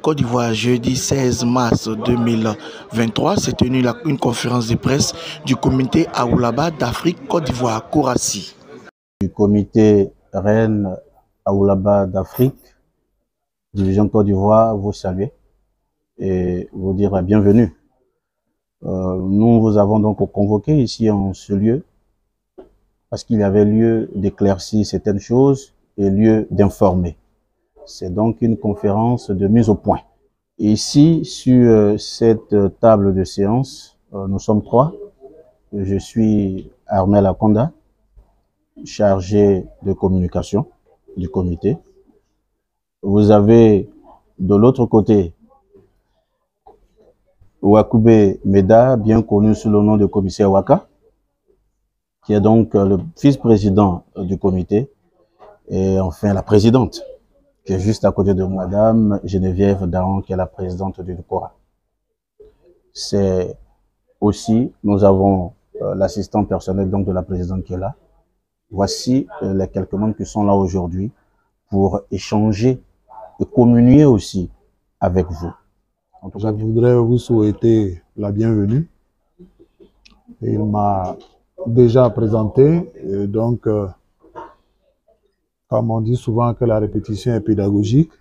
Côte d'Ivoire, jeudi 16 mars 2023, s'est tenue une conférence de presse du comité Aoulaba d'Afrique Côte d'Ivoire, Kourassi. Du comité Reine Aoulaba d'Afrique, division Côte d'Ivoire, vous saluer et vous dire la bienvenue. Nous vous avons donc convoqué ici en ce lieu parce qu'il y avait lieu d'éclaircir certaines choses et lieu d'informer. C'est donc une conférence de mise au point. Et ici, sur cette table de séance, nous sommes trois. Je suis Armel Akonda, chargé de communication du comité. Vous avez de l'autre côté Wakoubé Meda, bien connu sous le nom de commissaire Waka, qui est donc le vice-président du comité, et enfin la présidente, qui est juste à côté de Madame Geneviève Daon, qui est la présidente du CORA. C'est aussi, nous avons l'assistant personnel donc de la présidente qui est là. Voici les quelques membres qui sont là aujourd'hui pour échanger et communier aussi avec vous. En tout cas, je voudrais vous souhaiter la bienvenue. Il m'a déjà présenté, et donc, comme on dit souvent que la répétition est pédagogique,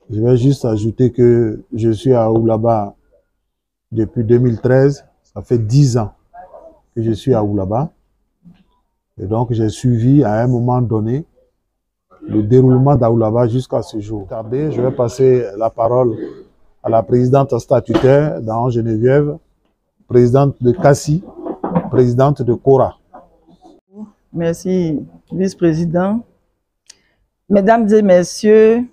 je vais juste ajouter que je suis à Aoulaba depuis 2013, ça fait 10 ans que je suis à Aoulaba. Et donc, j'ai suivi à un moment donné le déroulement d'Aoulaba jusqu'à ce jour. Je vais passer la parole à la présidente statutaire Daon Geneviève, présidente de Kassi, présidente de Kora. Merci, vice-président. Mesdames et messieurs,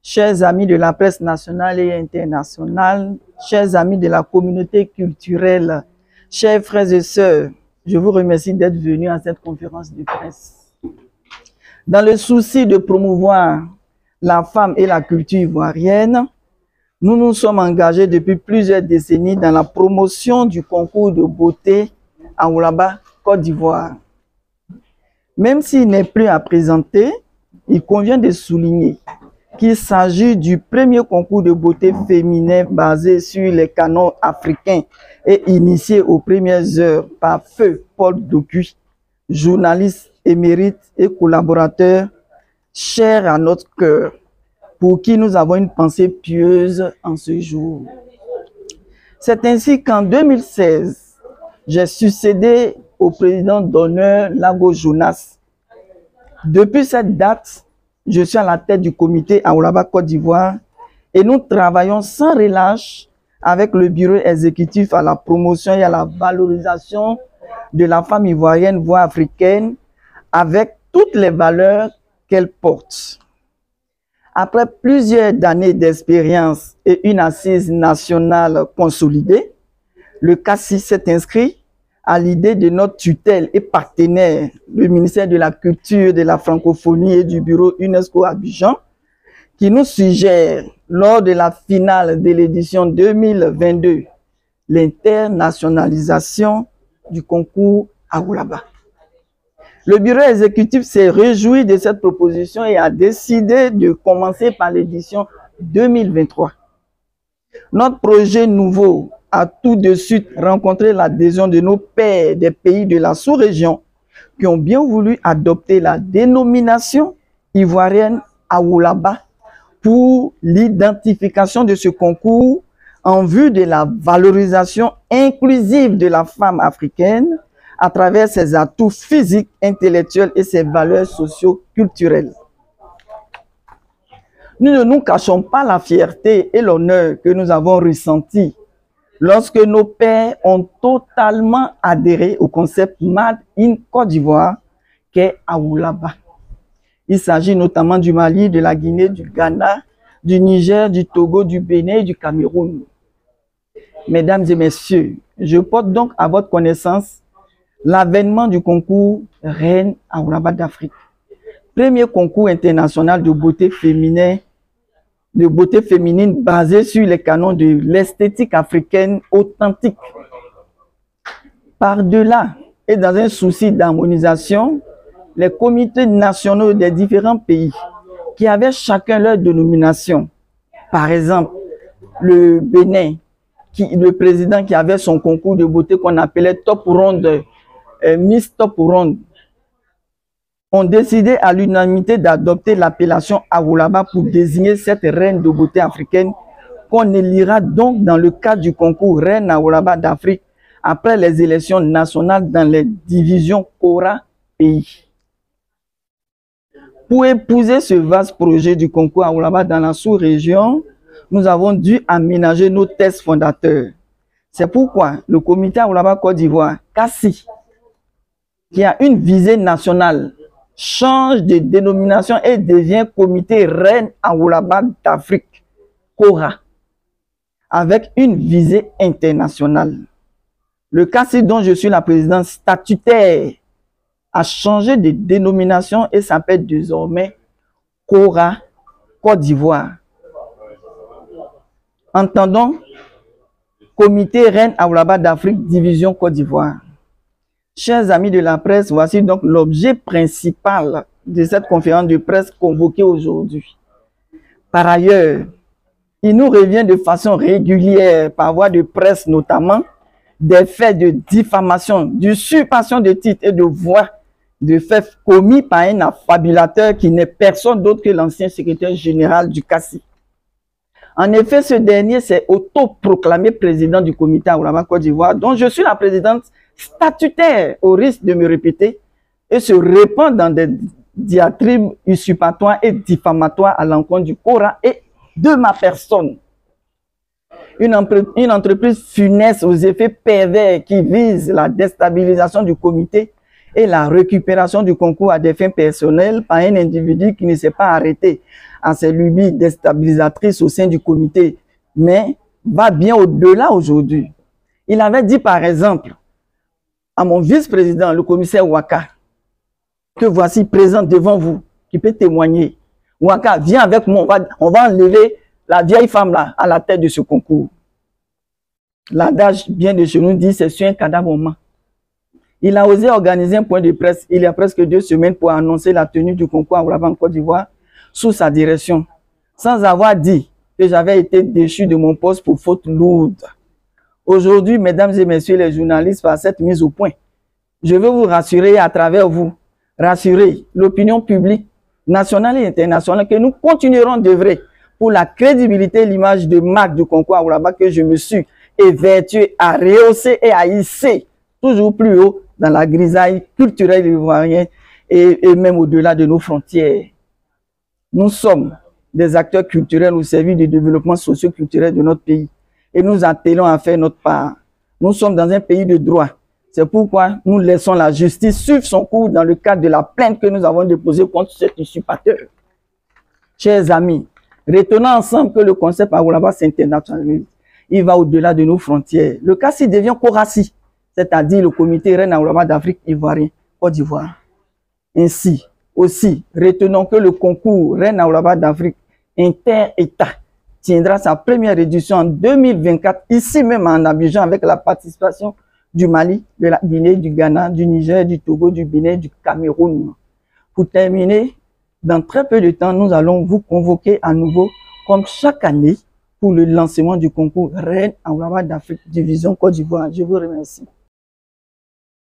chers amis de la presse nationale et internationale, chers amis de la communauté culturelle, chers frères et sœurs, je vous remercie d'être venus à cette conférence de presse. Dans le souci de promouvoir la femme et la culture ivoirienne, nous nous sommes engagés depuis plusieurs décennies dans la promotion du concours de beauté à Aoulaba, Côte d'Ivoire. Même s'il n'est plus à présenter, il convient de souligner qu'il s'agit du premier concours de beauté féminin basé sur les canons africains et initié aux premières heures par Feu Paul Doku, journaliste émérite et collaborateur cher à notre cœur, pour qui nous avons une pensée pieuse en ce jour. C'est ainsi qu'en 2016, j'ai succédé au président d'honneur Lago Jonas. Depuis cette date, je suis à la tête du comité Aoulaba Côte d'Ivoire et nous travaillons sans relâche avec le bureau exécutif à la promotion et à la valorisation de la femme ivoirienne, voire africaine, avec toutes les valeurs qu'elle porte. Après plusieurs années d'expérience et une assise nationale consolidée, le CACI s'est inscrit à l'idée de notre tutelle et partenaire, le ministère de la Culture, de la Francophonie et du bureau UNESCO Abidjan, qui nous suggère, lors de la finale de l'édition 2022, l'internationalisation du concours Aoulaba. Le bureau exécutif s'est réjoui de cette proposition et a décidé de commencer par l'édition 2023. Notre projet nouveau a tout de suite rencontré l'adhésion de nos pairs des pays de la sous-région qui ont bien voulu adopter la dénomination ivoirienne Aoulaba pour l'identification de ce concours en vue de la valorisation inclusive de la femme africaine à travers ses atouts physiques, intellectuels et ses valeurs socio-culturelles. Nous ne nous cachons pas la fierté et l'honneur que nous avons ressentis lorsque nos pairs ont totalement adhéré au concept Made in Côte d'Ivoire qu'est Aoulaba. Il s'agit notamment du Mali, de la Guinée, du Ghana, du Niger, du Togo, du Bénin et du Cameroun. Mesdames et messieurs, je porte donc à votre connaissance l'avènement du concours Reine Aoulaba d'Afrique, premier concours international de beauté féminine basé sur les canons de l'esthétique africaine authentique. Par-delà et dans un souci d'harmonisation, les comités nationaux des différents pays qui avaient chacun leur dénomination Par exemple, le Bénin, le président qui avait son concours de beauté qu'on appelait Top Ronde, Miss Top Ronde, ont décidé à l'unanimité d'adopter l'appellation Awulaba pour désigner cette reine de beauté africaine qu'on élira donc dans le cadre du concours Reine Awulaba d'Afrique après les élections nationales dans les divisions Kora pays. Pour épouser ce vaste projet du concours Awulaba dans la sous-région, nous avons dû aménager nos textes fondateurs. C'est pourquoi le comité Awulaba Côte d'Ivoire, CACI, qui a une visée nationale, change de dénomination et devient comité Reine Awulaba d'Afrique, CORA, avec une visée internationale. Le CACI dont je suis la présidente statutaire a changé de dénomination et s'appelle désormais CORA Côte d'Ivoire. Entendons Comité Reine Awulaba d'Afrique, division Côte d'Ivoire. Chers amis de la presse, voici donc l'objet principal de cette conférence de presse convoquée aujourd'hui. Par ailleurs, il nous revient de façon régulière, par voie de presse notamment, des faits de diffamation, d'usurpation de titres et de voix de faits commis par un affabulateur qui n'est personne d'autre que l'ancien secrétaire général du CACI. En effet, ce dernier s'est autoproclamé président du comité Awulaba Côte d'Ivoire, dont je suis la présidente statutaire, au risque de me répéter, et se répand dans des diatribes usurpatoires et diffamatoires à l'encontre du CORA et de ma personne. Une entreprise funeste aux effets pervers qui vise la déstabilisation du comité et la récupération du concours à des fins personnelles par un individu qui ne s'est pas arrêté à ses lubies déstabilisatrices au sein du comité, mais va bien au-delà aujourd'hui. Il avait dit par exemple à mon vice-président, le commissaire Ouaka, que voici présent devant vous, qui peut témoigner. Ouaka, viens avec moi, on va enlever la vieille femme là à la tête de ce concours. L'adage bien de chez nous dit, c'est sur un cadavre moment. Il a osé organiser un point de presse il y a presque 2 semaines pour annoncer la tenue du concours Awulaba en Côte d'Ivoire sous sa direction, sans avoir dit que j'avais été déchu de mon poste pour faute lourde. Aujourd'hui, mesdames et messieurs les journalistes, par cette mise au point, je veux vous rassurer à travers vous, rassurer l'opinion publique nationale et internationale que nous continuerons d'œuvrer pour la crédibilité et l'image de marque du concours Awulaba que je me suis évertué à rehausser et à hisser toujours plus haut dans la grisaille culturelle ivoirienne et même au-delà de nos frontières. Nous sommes des acteurs culturels au service du développement socio-culturel de notre pays et nous attelons à faire notre part. Nous sommes dans un pays de droit. C'est pourquoi nous laissons la justice suivre son cours dans le cadre de la plainte que nous avons déposée contre cet usurpateur. Chers amis, retenons ensemble que le concept Awulaba s'internationalise. Il va au-delà de nos frontières. Le CACI devient CORACI, c'est-à-dire le comité Reine Awulaba d'Afrique ivoirien, Côte d'Ivoire. Ainsi, aussi, retenons que le concours Reine Awulaba d'Afrique inter-État tiendra sa première édition en 2024, ici même en Abidjan, avec la participation du Mali, de la Guinée, du Ghana, du Niger, du Togo, du Bénin, du Cameroun. Pour terminer, dans très peu de temps, nous allons vous convoquer à nouveau, comme chaque année, pour le lancement du concours Reine Awulaba d'Afrique, division Côte d'Ivoire. Je vous remercie.